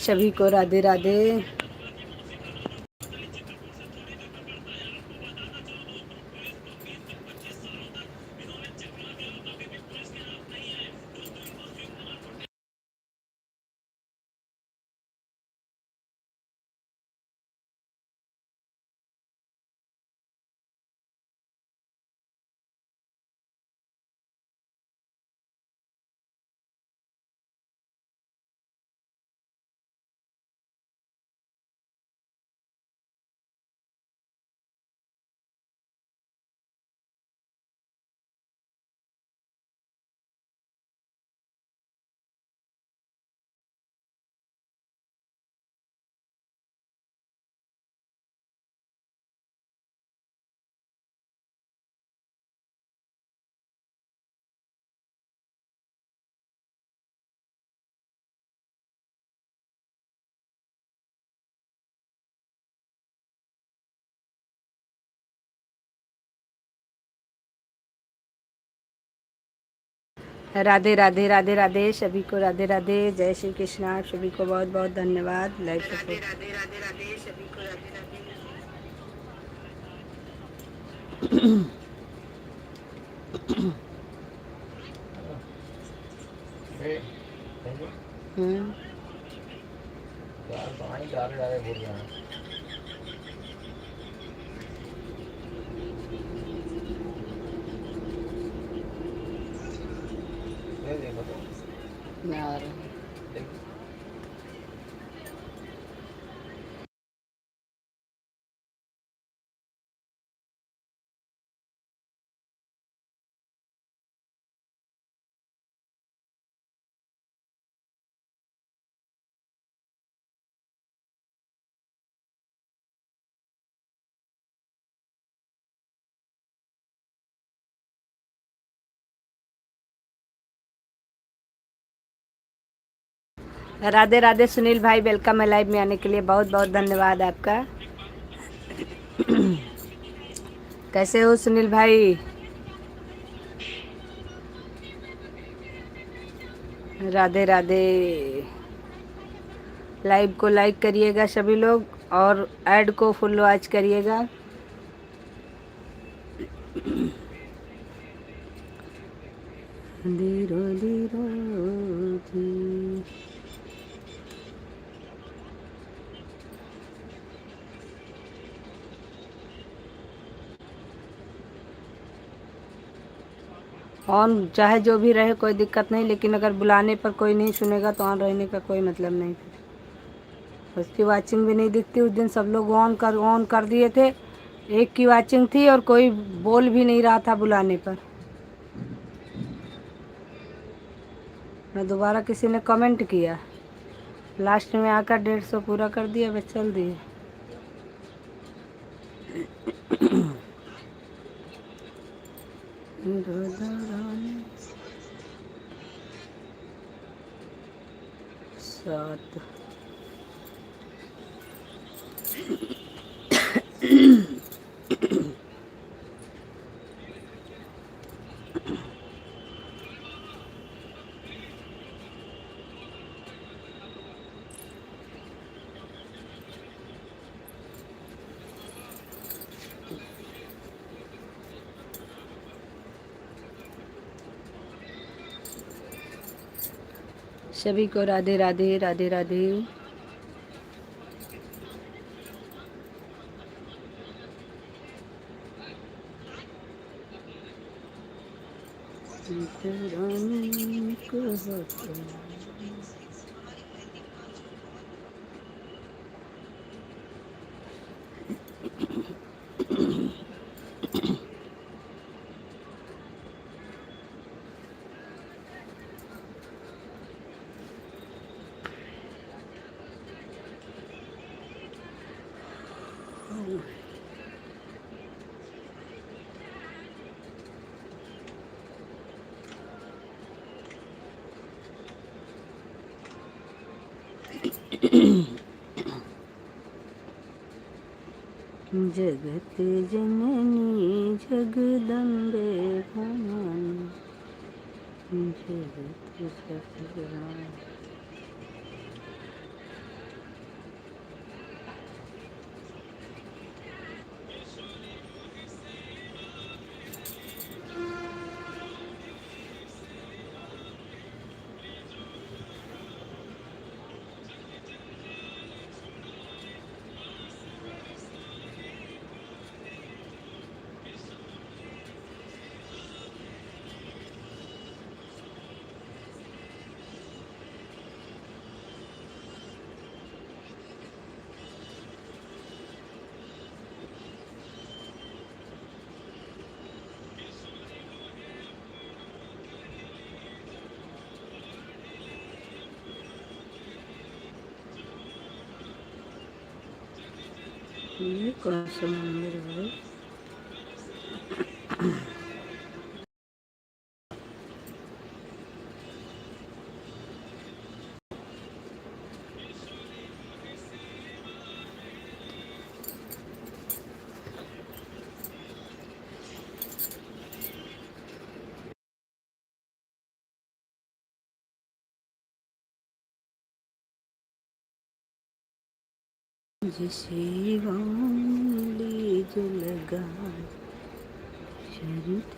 सभी को राधे राधे। राधे राधे राधे राधे सभी को राधे राधे। जय श्री कृष्णा। सभी को बहुत बहुत धन्यवाद लाइव सपोर्ट। राधे राधे राधे सभी को राधे राधे। यार राधे राधे सुनील भाई, वेलकम है लाइव में आने के लिए। बहुत बहुत धन्यवाद आपका। कैसे हो सुनील भाई? राधे राधे। लाइव को लाइक करिएगा सभी लोग और ऐड को फुल वॉच करिएगा। धीरो धीरो धी। ऑन चाहे जो भी रहे कोई दिक्कत नहीं, लेकिन अगर बुलाने पर कोई नहीं सुनेगा तो ऑन रहने का कोई मतलब नहीं। फिर उसकी वाचिंग भी नहीं दिखती। उस दिन सब लोग ऑन कर दिए थे, एक की वाचिंग थी और कोई बोल भी नहीं रहा था बुलाने पर। मैं दोबारा किसी ने कमेंट किया, लास्ट में आकर 150 पूरा कर दिया, बस चल दिए। सात सभी को राधे राधे राधे राधे। जगत जननी जगदम्बे भवानी, जगत सतगुण। ये कौन सा मंदिर है? जिसे वाली जो लगा शरत